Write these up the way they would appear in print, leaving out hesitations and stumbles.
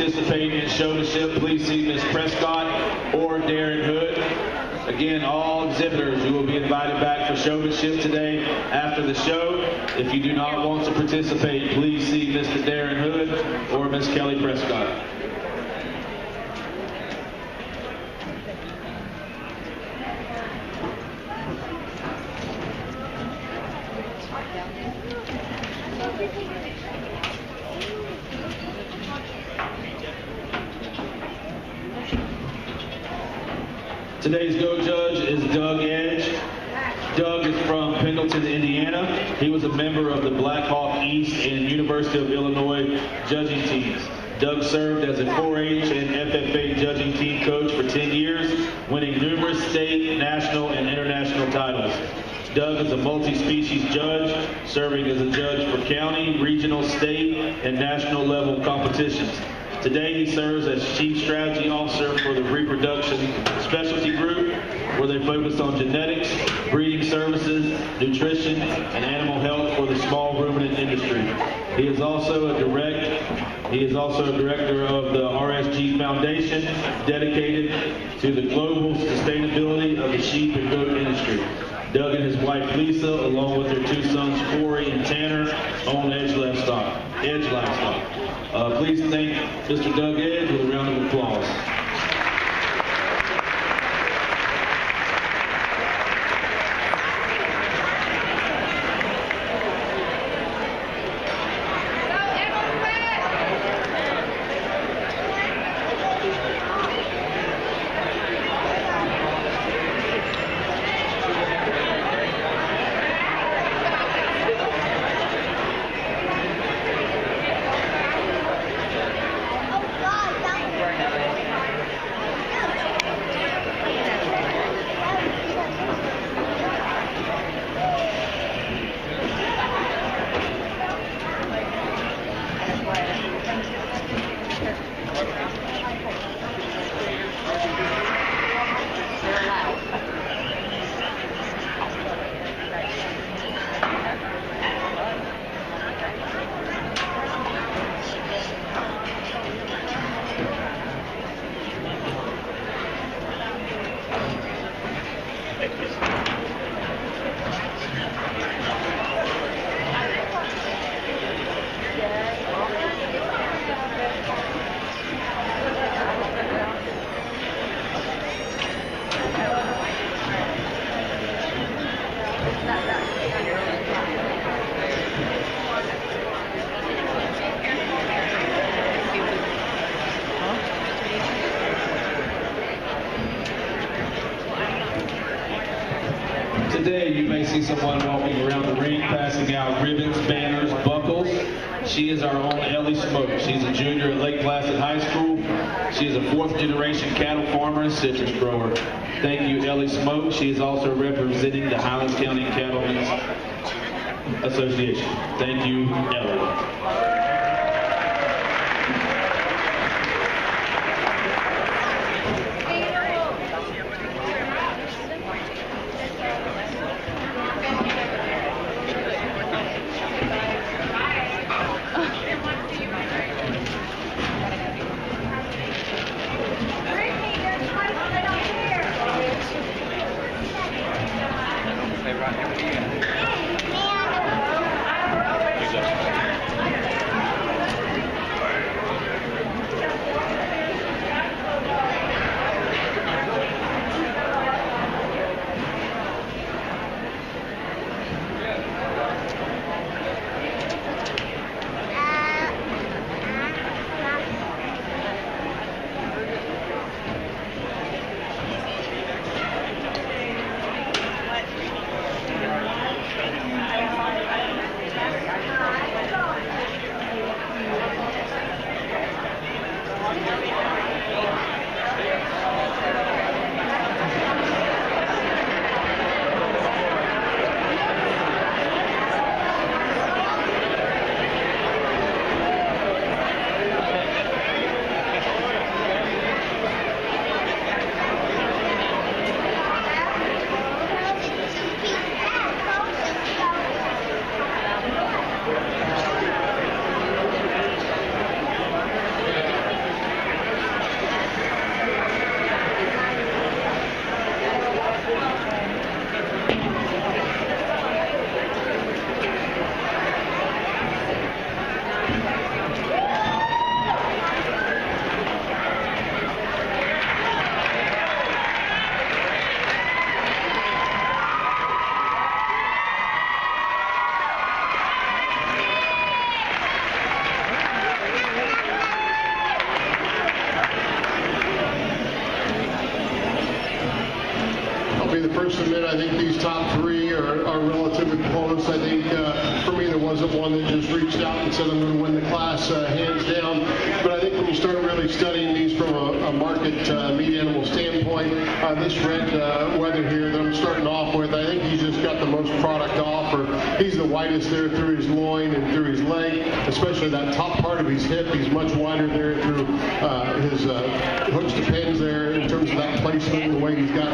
participate in showmanship, please see Ms. Prescott or Darren Hood. Again, all exhibitors, you will be invited back for showmanship today after the show. If you do not want to participate, please see Mr. Darren Hood or Ms. Kelly Prescott. Today's Go Judge is Doug Edge. Doug is from Pendleton, Indiana. He was a member of the Black Hawk East and University of Illinois judging teams. Doug served as a 4-H and FFA judging team coach for 10 years, winning numerous state, national, and international titles. Doug is a multi-species judge, serving as a judge for county, regional, state, and national level competitions. Today he serves as Chief Strategy Officer for the Reproduction Specialty Group, where they focus on genetics, breeding services, nutrition, and animal health for the small ruminant industry. He is also a director of the RSG Foundation, dedicated to the global sustainability of the sheep and goat industry. Doug and his wife Lisa, along with their two sons Corey and Tanner, own Edge Livestock. Please thank Mr. Doug Edge with a round of applause. Today, you may see someone walking around the ring, passing out ribbons, banners, buckles. She is our own Ellie Smoke. She's a junior at Lake Placid High School. She is a 4th-generation cattle farmer and citrus grower. Thank you, Ellie Smoke. She is also representing the Highlands County Cattlemen's Association. Thank you, Ellie. I think these top three are relatively close. I think for me there wasn't one that just reached out and said I'm going to win the class hands down. But I think when you start really studying these from a market meat animal standpoint, this red Weather here that I'm starting off with, I think he's just got the most product to offer. He's the widest there through his loin and through his leg, especially that top part of his hip. He's much wider there through his hooks to pins there in terms of that placement. The way he's got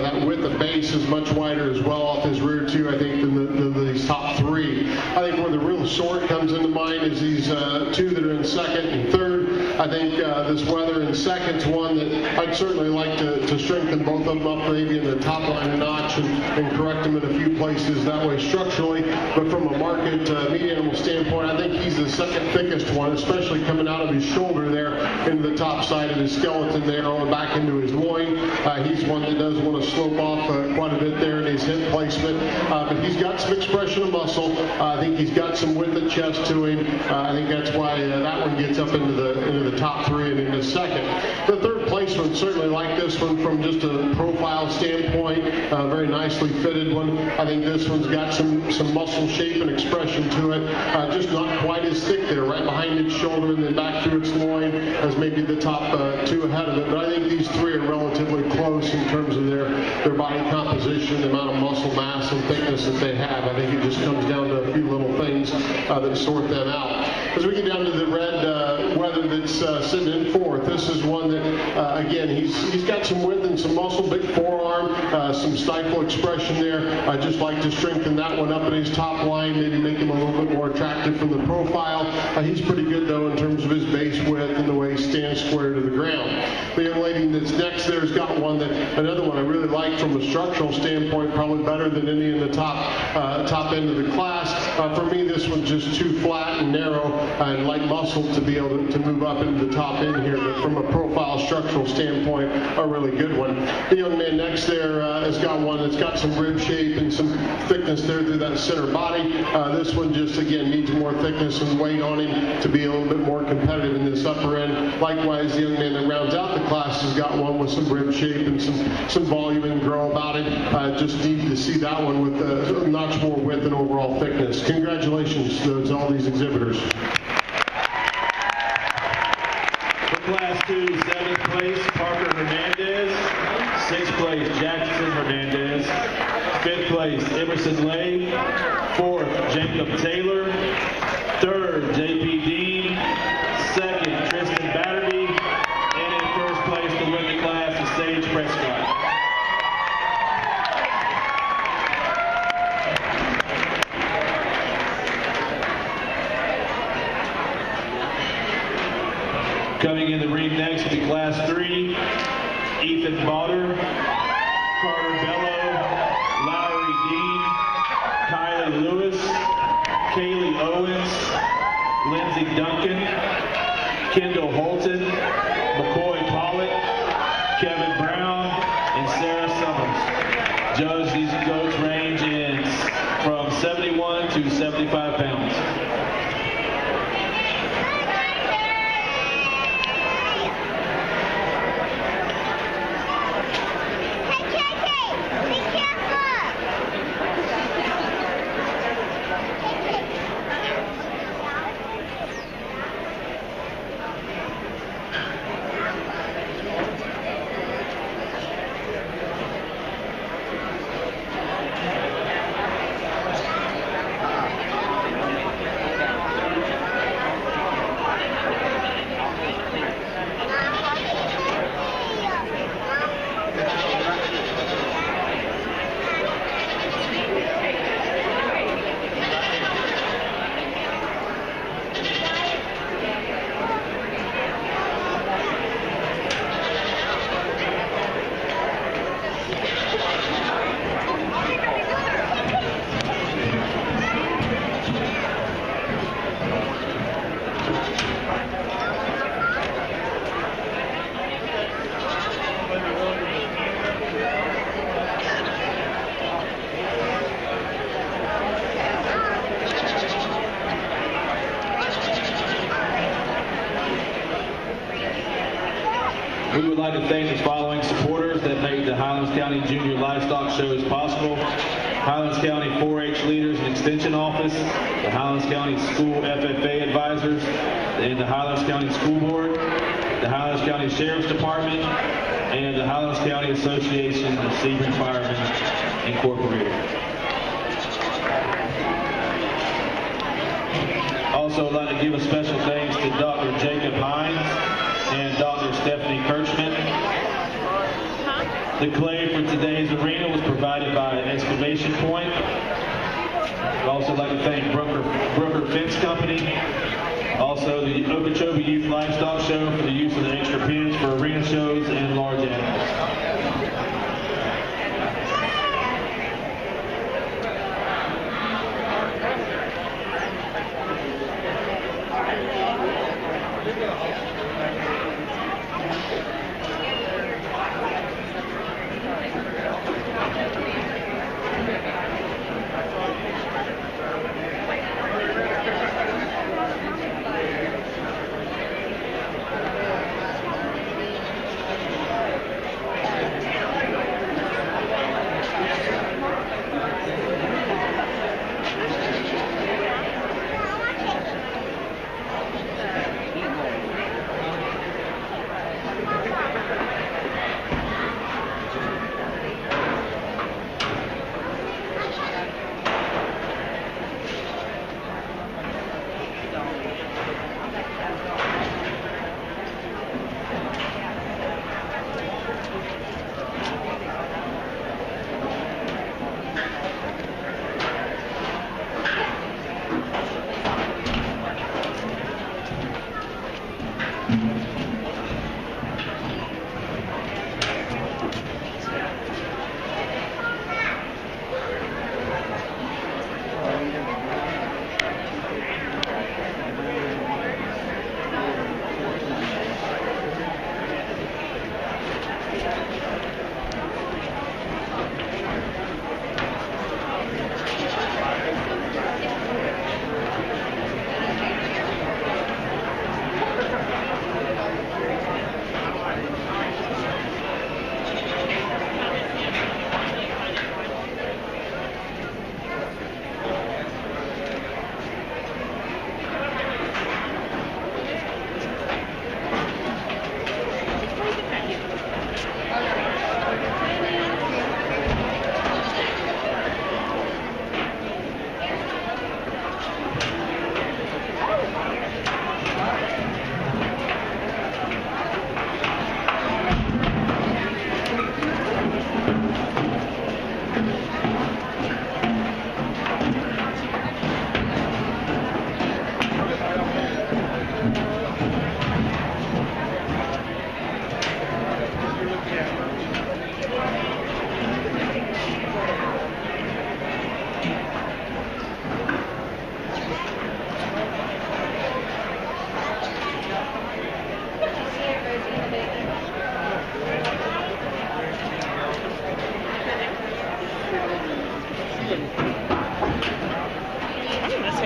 that width of base is much wider as well off his rear too, I think, than these top three. I think where the real sort comes into mind is these two that are in second and third. I think this Weather in second's one that I'd certainly like to strengthen both of them up maybe in the top line a notch and correct them in a few places that way structurally. But from a market meat animal standpoint, I think he's the second thickest one, especially coming out of his shoulder there into the top side of his skeleton there, on back into his loin. He's one that does want to slope off quite a bit there in his hip placement. But he's got some expression of muscle. I think he's got some width of chest to him. I think that's why that one gets up into the top three and into second. The third place one, certainly like this one from just a profile standpoint, very nicely fitted one. I think this one's got some muscle shape and expression to it, just not quite as thick there, right behind its shoulder and then back through its loin as maybe the top two ahead of it. But I think these three are relatively close in terms of their body composition, the amount of muscle mass and thickness that they have. I think it just comes down to a few little things that sort them out. As we get down to the red Weather that's sitting in fourth, this is one that, again, he's got some width and some muscle, big forearm, some stifle expression there. I'd just like to strengthen that one up in his top line, maybe make him a little bit more attractive from the profile. He's pretty good, though, in terms of his base width and the way he stands square to the ground. The young lady that's next there has got another one I really like from a structural standpoint, probably better than any in the top end of the class. For me, this one's just too flat and narrow and light muscle to be able to move up into the top end here. But from a profile structural standpoint, a really good one. The young man next there has got one that's got some rib shape and some thickness there through that center body. This one just, again, needs more thickness and weight on him to be a little bit more competitive in this upper end. Likewise, the young man that rounds out the class has got one with some rib shape and some volume and grow about it. Just need to see that one with a notch more width and overall thickness. Congratulations to all these exhibitors. Class 2, 7th place, Parker Hernandez. 6th place, Jackson Hernandez. 5th place, Emerson Lay. 4th, Jacob Taylor. 3rd, J.P. Dean. 2nd, Tristan Batterby. And in first place to win the class is Sage Prescott. Coming in the ring next will be Class 3, Ethan Bauder, Carter Bello, Lowry Dean, Kylie Lewis, Kaylee Owens, Lindsey Duncan, Kendall Holton, McCoy Pollitt, Kevin Brown, and Sarah Summers. Judge, these goats range in from 71 to 75 pounds. We would like to thank the following supporters that made the Highlands County Junior Livestock Shows possible: Highlands County 4-H Leaders and Extension Office, the Highlands County School FFA Advisors, and the Highlands County School Board, the Highlands County Sheriff's Department, and the Highlands County Association of Sebring Firemen, Incorporated. Also, I'd like to give a special thanks to Dr. Jacob Hines and Dr. Stephanie Kirchman. The clay for today's arena was provided by Excavation Point. I'd also like to thank Brooker Fence Company. Also, the Okeechobee Youth Livestock Show for the use of the extra pens for arena shows and large animals.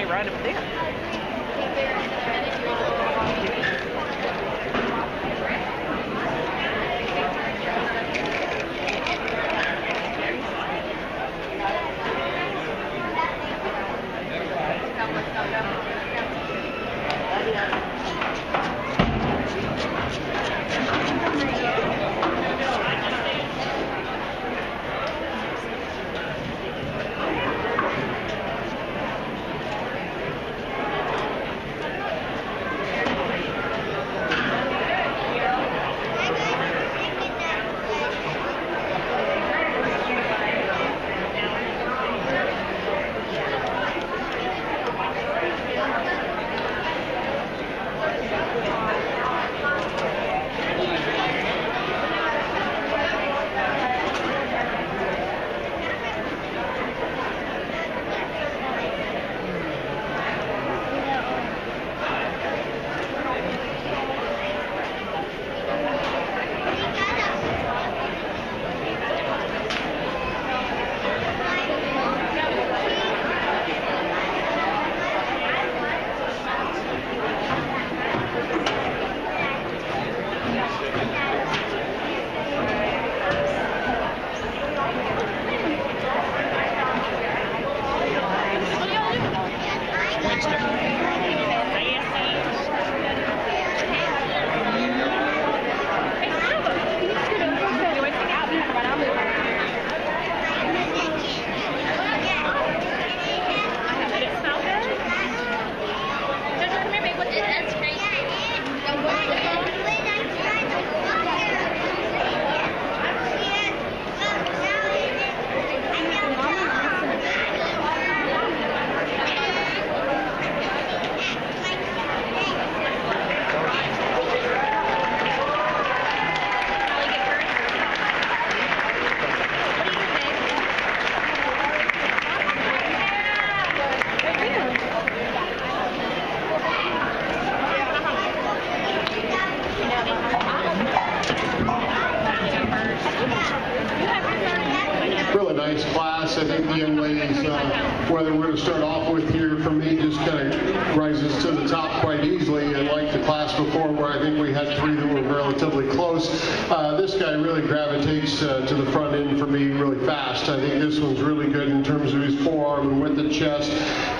Right up there. class. I think the young ladies, whether we're going to start off with here, for me, just kind of rises to the top quite easily. And like the class before, where I think we had 3 that were relatively close, this guy really gravitates to the front end for me really fast. I think this one's really good in terms of his forearm and width of chest.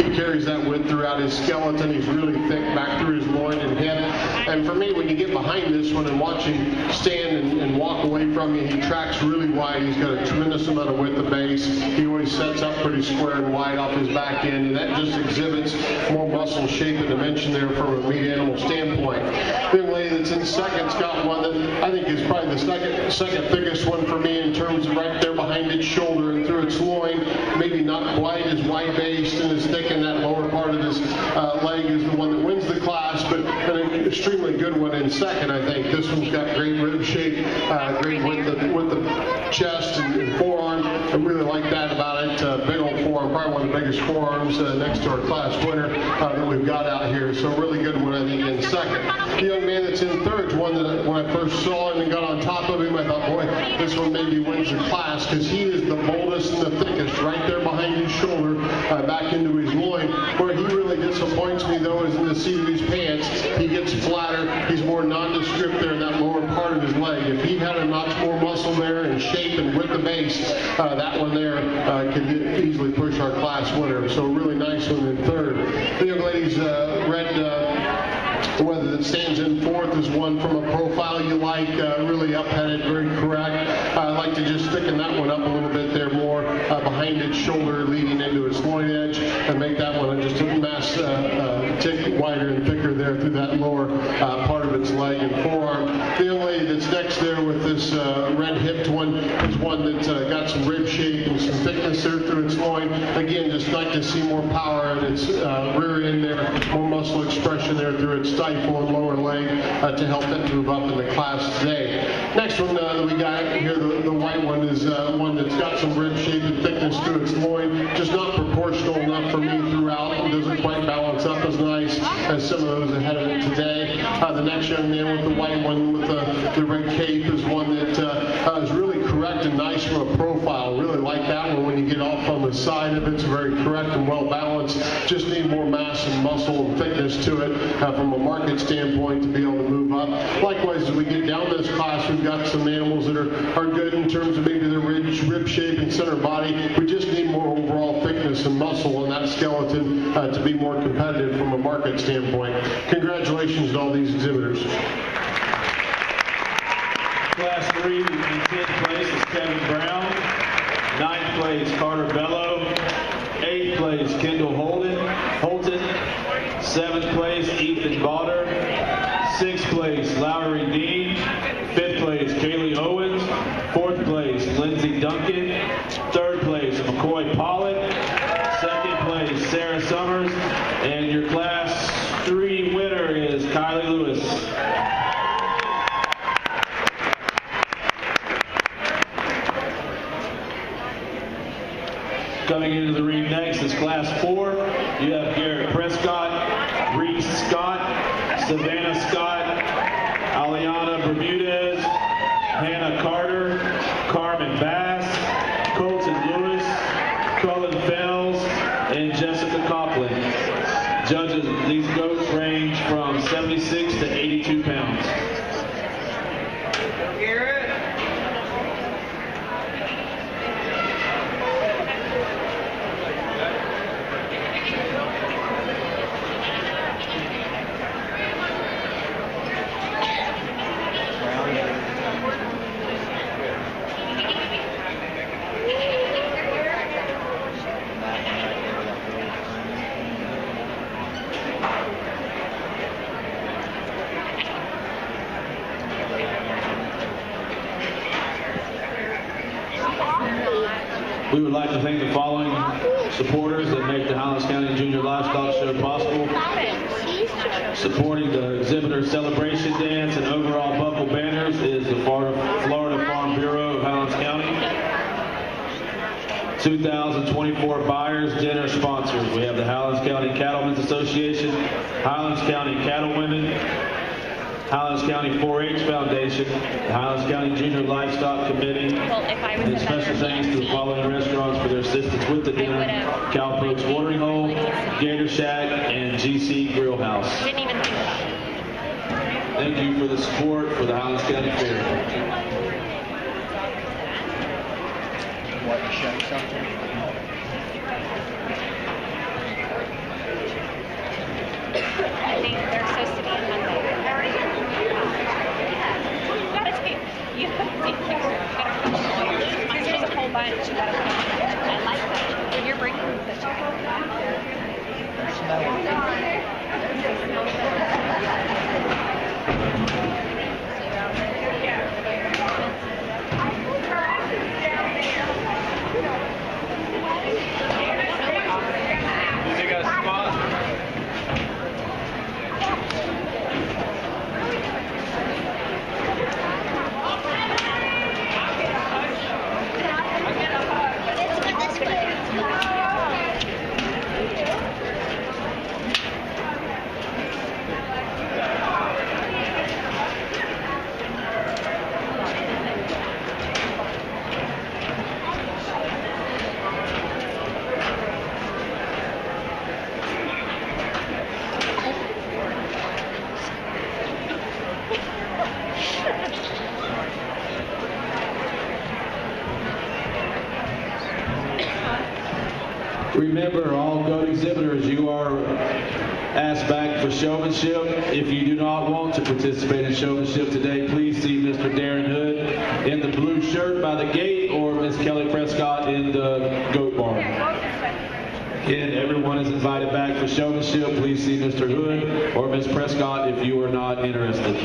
He carries that width throughout his skeleton. He's really thick back through his loin and hip. And for me, when you get behind this one and watch him stand and walk away from you, he tracks really wide. He's got a tremendous amount of width of base. He always sets up pretty square and wide off his back end, and that just exhibits more muscle shape and dimension there from a meat animal standpoint. The young lady that's in second's got one that I think is probably the second thickest one for me in terms of right there behind its shoulder and through its loin. Maybe not quite as wide-based and as thick in that lower part of his leg is the one that wins the class, but an extremely good one in second, I think. This one's got great rib shape, great width of chest and forearm. I really like that about it. Big old forearm, probably one of the biggest forearms next to our class winner that we've got out here. So a really good one, I think, in second. The young man that's in third is one that when I first saw him and got on top of him, I thought, boy, this one maybe wins the class, because he is the boldest and the thickest right there behind his shoulder, back into his loin. Where he really disappoints me, though, is in the seat of his pants. He gets flatter. He's more nondescript there in that lower part of his leg. If he had a notch more muscle there and shape and width of base, that one there could easily push our class winner. So a really nice one in third. The young lady's whether that stands in fourth is one from a profile you like, really up-headed, very correct. I like to just thicken that one up a little bit there more behind its shoulder, leading into its loin edge, and make that one just a mass tick wider and thicker there through that lower part of its leg and forearm. The young lady that's next there with this red-hipped one is one that's got some rib shape and some thickness there through its loin. Again, just like to see more power in its rear end there, more muscle expression there through its stifle and lower leg to help it move up in the class today. Next one that we got here, the white one, is one that's got some rib shape and thickness through its loin, just not proportional enough for me throughout. It doesn't quite balance up as nice as some of those ahead of it today. The next young man with the white one with the red cape is one that is really correct and nice from a profile. Really like that one when you get off on the side of it. It's very correct and well balanced. Just need more mass and muscle and thickness to it from a market standpoint to be able to move up. Likewise, as we get down this class, we've got some animals that are good in terms of maybe their rib shape and center body. We just need more overall thickness and muscle in that skeleton to be more competitive from a market standpoint. Congratulations to all these exhibitors. Class 3 in 10th place is Kevin Brown. 9th place Carter Bello. 8th place Kendall Holton. 7th place Ethan Bauder. 6th place Lowry Dean. 5th place Kaylee Owens. 4th place Lindsey Duncan. 3rd place McCoy Pollitt. 2nd place Sarah Summers. And your class 3 winner is Kylie Lewis. Coming into the ring next is Class 4. You have Garrett Prescott, Reese Scott, Savannah Scott, Aliana Bermudez, Hannah Carter, Carmen Bass, Colton Lewis, Cullen Fells, and Jessica Coughlin. Judges, these goats range from 76 to 82 pounds. Garrett. We would like to thank the following supporters that make the Highlands County Junior Livestock Show possible. Supporting the exhibitor celebration dance and overall buckle banners is the Florida Farm Bureau of Highlands County. 2024 Buyers Dinner sponsors. We have the Highlands County Cattlemen's Association, Highlands County Cattlewomen, Highlands County 4-H Foundation, the Highlands County Junior Livestock Committee, Well, if I was and a special better thanks to the MC, following restaurants for their assistance with the dinner: Cowpokes Watering Hole, Gator Shack, and GC Grill House. didn't even think about it. Thank you for the support for the Highlands County Fair. What, you showing something? I think they're supposed to be on Monday. You gotta take, you gotta take pictures. You gotta put them on. There's a whole bunch. You gotta put them on. I like that. When you're bringing the chicken back, You got a spot? Remember, all goat exhibitors, you are asked back for showmanship. If you do not want to participate in showmanship today, please see Mr. Darren Hood in the blue shirt by the gate or Miss Kelly Prescott in the goat barn. Again, everyone is invited back for showmanship. Please see Mr. Hood or Miss Prescott if you are not interested.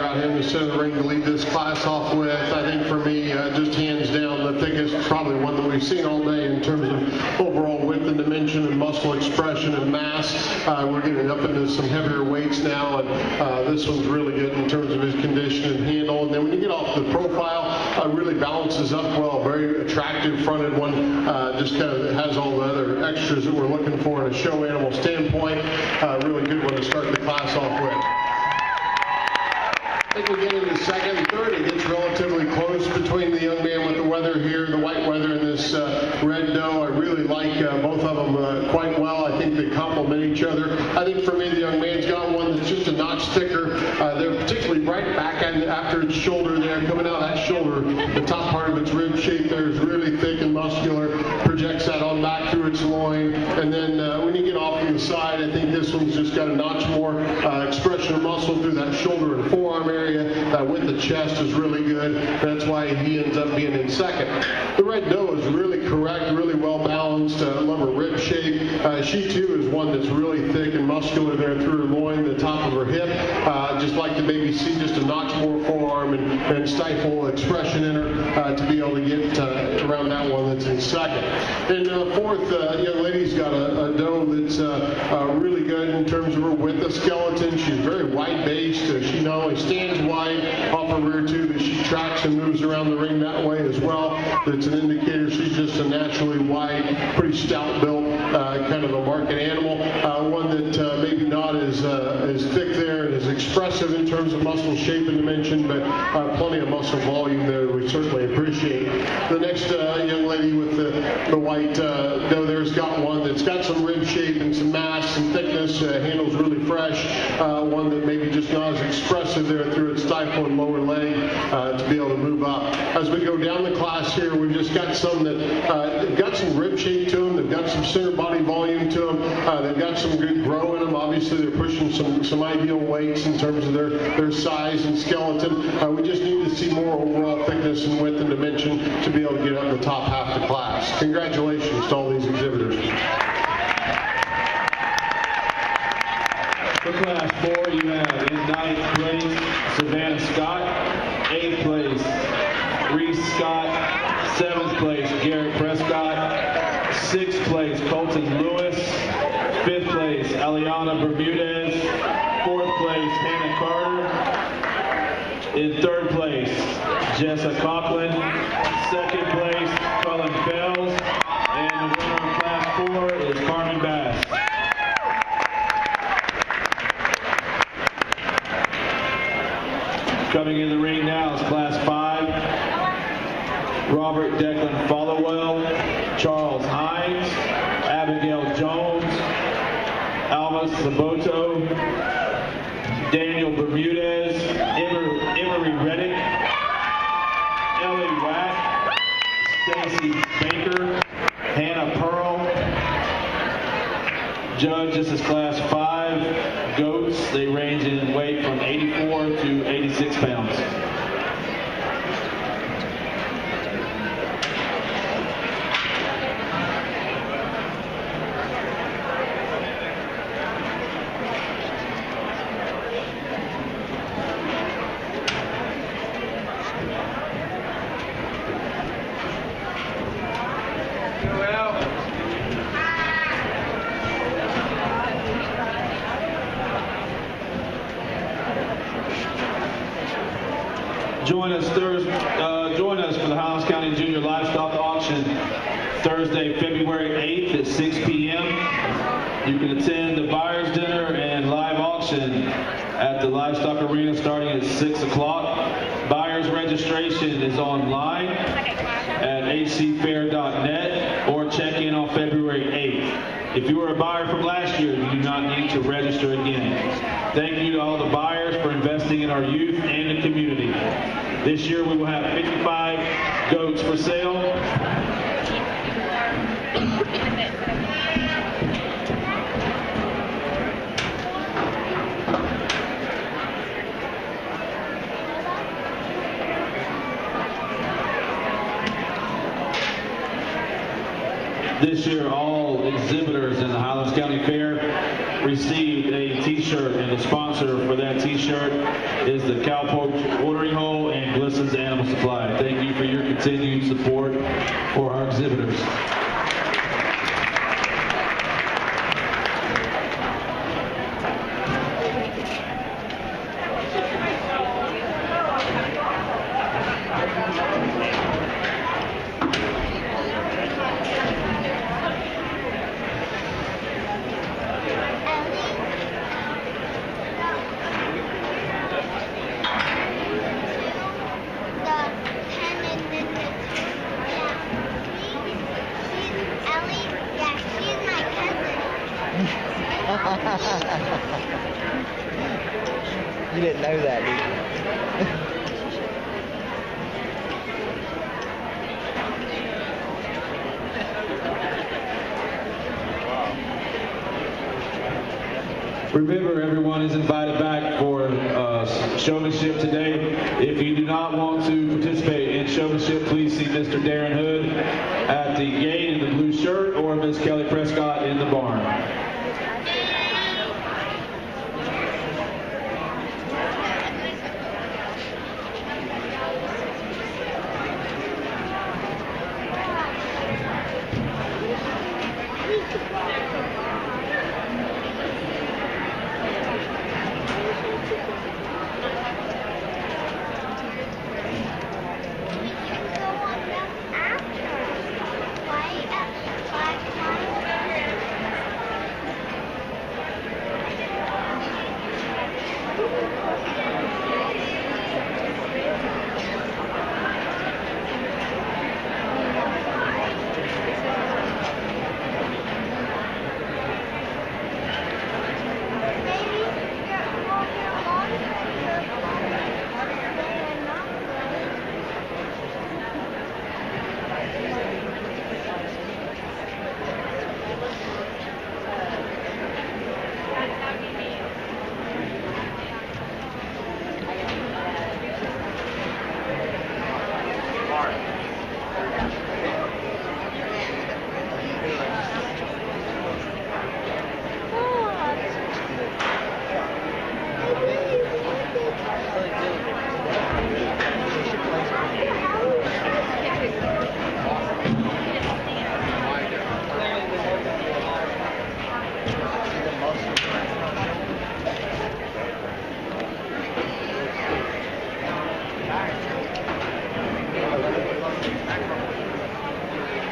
out here in the center of the ring to lead this class off with. I think for me, just hands down, the thickest, probably one that we've seen all day in terms of overall width and dimension and muscle expression and mass. We're getting up into some heavier weights now, and this one's really good in terms of his condition and handle. And then when you get off the profile, really balances up well. Very attractive fronted one. Just kind of has all the other extras that we're looking for in a show animal standpoint. Really good one to start the class off with. I think we get into second and third. It gets relatively close between the young man with the weather here, the white weather, and this red doe. I really like both of them quite well. I think they complement each other. I think for me, the young man's got one that's just a notch thicker. They're particularly right back after its shoulder there, coming out of that shoulder. The top part of its rib shape there is really thick and muscular. Projects that on back through its loin. And then when you get off to the side, I think this one's just got a notch more expression of muscle through that shoulder and forearm area. With the chest is really good. That's why he ends up being in second. The red doe is really correct, really well balanced. I love her rib shape. She too is one that's really thick and muscular there through her loin, the top of her hip. Just like to maybe see just a notch more forearm and stifle expression in her to be able to get around that one that's in second. And fourth, young lady's got a doe that's really good in terms of her width of skeleton. She's very wide-based. She not only stands wide off her rear too, but she tracks and moves around the ring that way as well. That's an indicator she's just a naturally wide, pretty stout built, kind of a market animal. One that maybe not as thick there and as expressive in terms of muscle shape and dimension, but plenty of muscle volume there we certainly appreciate. The next young lady with the white doe there's got one that's got some rib shape and some mass and thickness, handles really fresh, one that maybe just not as expressive there through its stifle and lower leg to be able to move up. As we go down the class here, we've just got some that they've got some rib shape to them, they've got some center body volume to them, they've got some good grow in them. Obviously they're pushing some ideal weights in terms of their size and skeleton. We just need to see more overall thickness and width and dimension to be able to get up the top half of the class. Congratulations to all these exhibitors. For class 4, you have in 9th place Savannah Scott, 8th place Reese Scott, 7th place Garrett Prescott, 6th place Colton Lewis, 5th place Aliana Bermudez, 4th place Hannah Carter, in 3rd place Jessa Coughlin, 2nd place Cullen Fells, and the winner of class 4 is Carmen Bass. Coming in the ring now is class 5, Robert Declan Followell, Charles Hines, Abigail Jones, Alma Saboto, Daniel Bermudez, Emery Reddick, Ellie Watt, Stacy Baker, Hannah Pearl. Judge, this is class 5 goats. They range in weight from 84 to 86 pounds. Join us for the Highlands County Junior Livestock Auction Thursday, February 8th at 6 p.m. You can attend the buyer's dinner and live auction at the Livestock Arena starting at 6 o'clock. Buyer's registration is online at hcfair.net or check in on February 8th. If you were a buyer from last year, you do not need to register again. Thank you to all the buyers for investing in our youth and the community. This year we will have 55 goats for sale. This year, all exhibitors in the Highlands County Fair received a T-shirt, and the sponsor for that T-shirt is the Cowpoke Watering Hole and Glisson's Animal Supply. Thank you for your continued support for our exhibitors. You didn't know that, did you? Remember, everyone is invited back for showmanship today. If you do not want to participate in showmanship, please see Mr. Darren Hood at the gate in the blue shirt or Miss Kelly Prescott in the barn.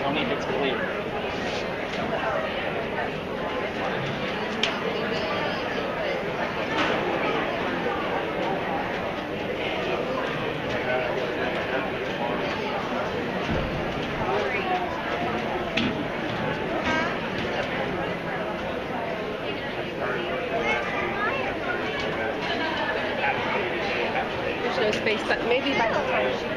Only if it's clear. There's no space, but maybe by the time she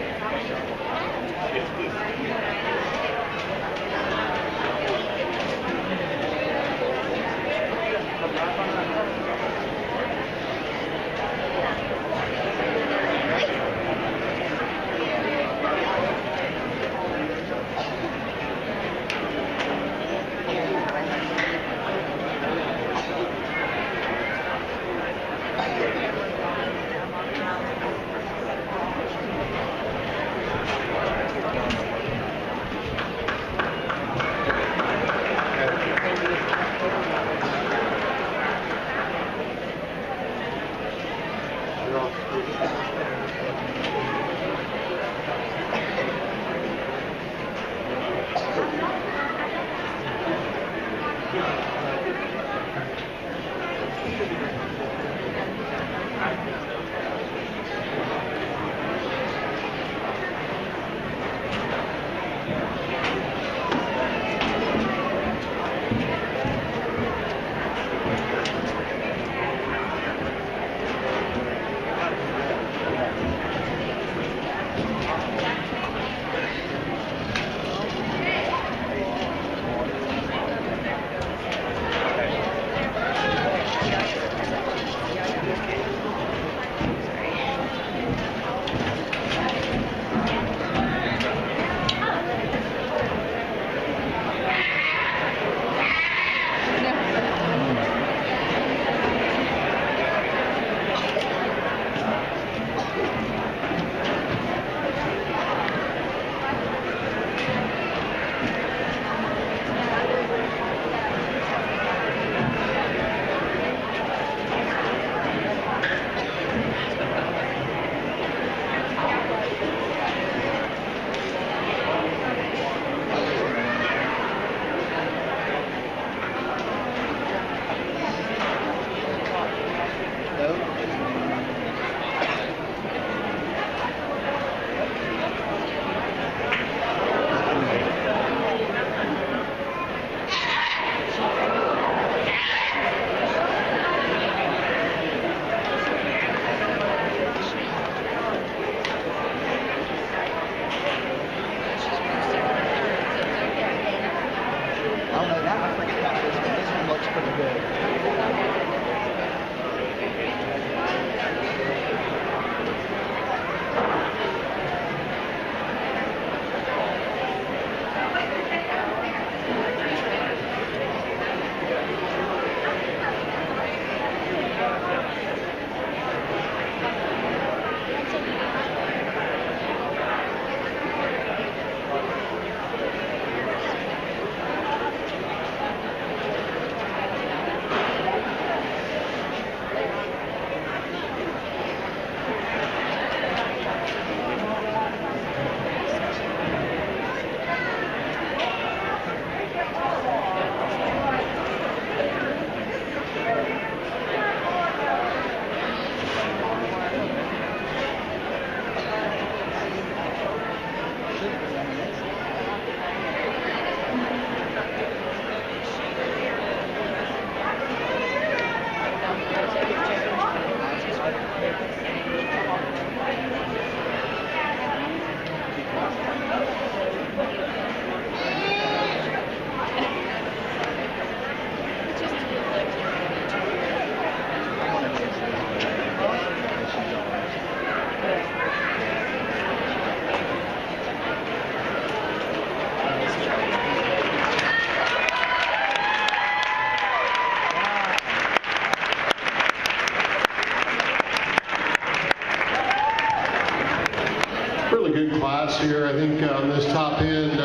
class here. I think on this top end,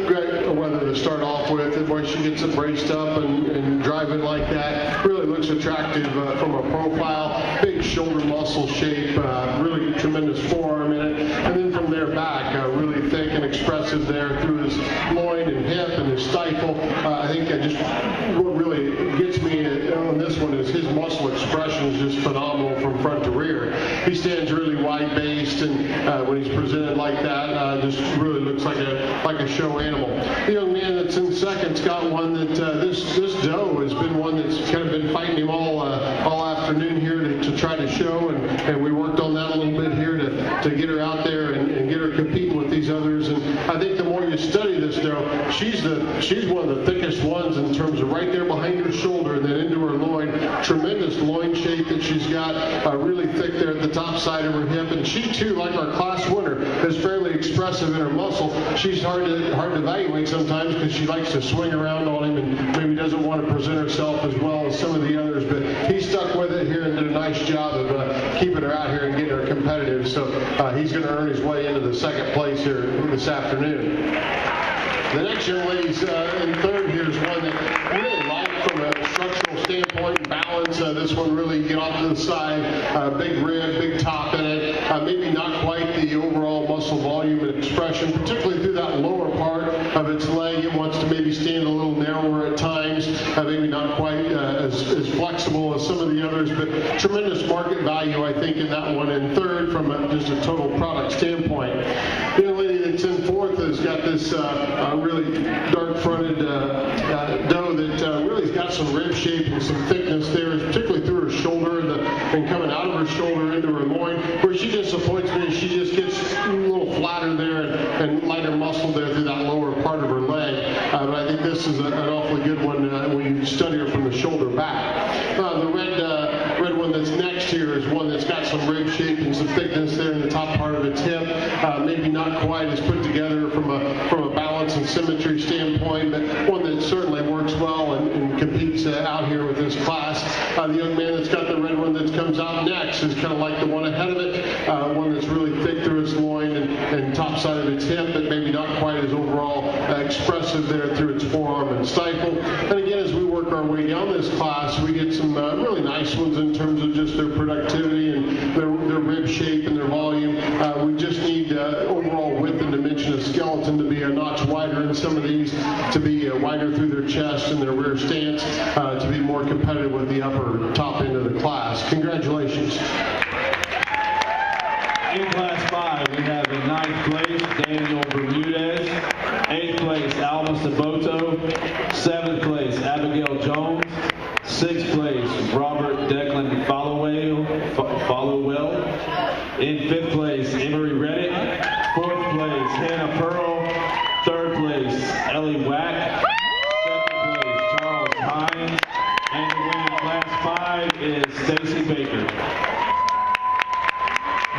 great weather to start off with. And once she gets it braced up and driving like that, really looks attractive from a profile. Big shoulder muscle shape, really tremendous forearm in it. And then from there back, really thick and expressive there through his loin and hip and his stifle. I think just what really gets me on this one is his muscle expression is just phenomenal from front to rear. He stands really wide-based, and when he's presented like that, just really looks like a show animal. The young man that's in second's got one that this doe has been one that's kind of been fighting him all afternoon here to try to show, and we worked on that a little bit here to get her out there and get her competing with these others. And I think the more you study this doe, she's one of the thickest ones in terms of right there behind her shoulder and then into her loin. Tremendous loin shape that she's got, really thick there at the top side of her hip. And she too, like our class winner, is fairly expressive in her muscle. She's hard to evaluate sometimes because she likes to swing around on him and maybe doesn't want to present herself as well as some of the others. But he stuck with it here and did a nice job of keeping her out here and getting her competitive. So he's going to earn his way into the second place here this afternoon. The next young lady's in third here is one that I really like from a structural standpoint and balance. This one really get off to the side, big rib, big top in it. Maybe not quite the overall muscle volume and expression, particularly through that lower part of its leg. It wants to maybe stand a little narrower at times, maybe not quite as flexible as some of the others, but tremendous market value, I think, in that one in third from just a total product standpoint. The young lady that's in fourth has got this really dark-fronted doe that really has got some rib shape and some thickness there, particularly through her shoulder and coming out of her shoulder into her loin. Where she disappoints me is she just gets a little flatter there and lighter muscle there through that lower part of her leg. But I think this is an awfully good one when you study her from the shoulder back. The red one that's next here is one that's got some rib shape and some thickness there in the top part of its hip. Maybe not quite as put together from a balance and symmetry standpoint, but one that certainly works well and competes out here with this class. The young man that's got the red one that comes out next is kind of like the one ahead of it, one that's really thick through its loin and top side of its hip, but maybe not quite as overall expressive there through its forearm and stifle. And again, as we work our way down this class, we get some really nice ones in terms of just their productivity and their rib shape and their volume. We just need overall width and dimension of skeleton to be a notch wider in some of these, to be wider through their chest and their rear stance, to be more competitive with the upper top end of the class. Congratulations. In Class 5, we have in 9th place Daniel Bermudez, 8th place Alma Saboto, 7th place Abigail Jones, 6th place Robert Declan Followell, in 5th place Emery Reddick, 4th place Hannah Pearl, 3rd place Ellie Wack, 2nd place Charles Hines, and the winner in Class 5 is Stacy Baker.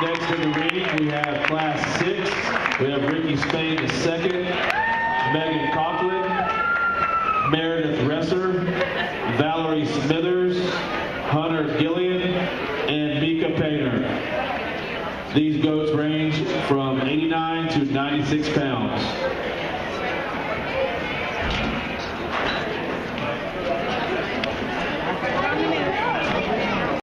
Next in the ring, we have Class 6. We have Ricky Spain II, Megan Coughlin, Meredith Resser, Valerie Smithers, Hunter Gillian, and Mika Painter. These goats range from 89 to 96 pounds.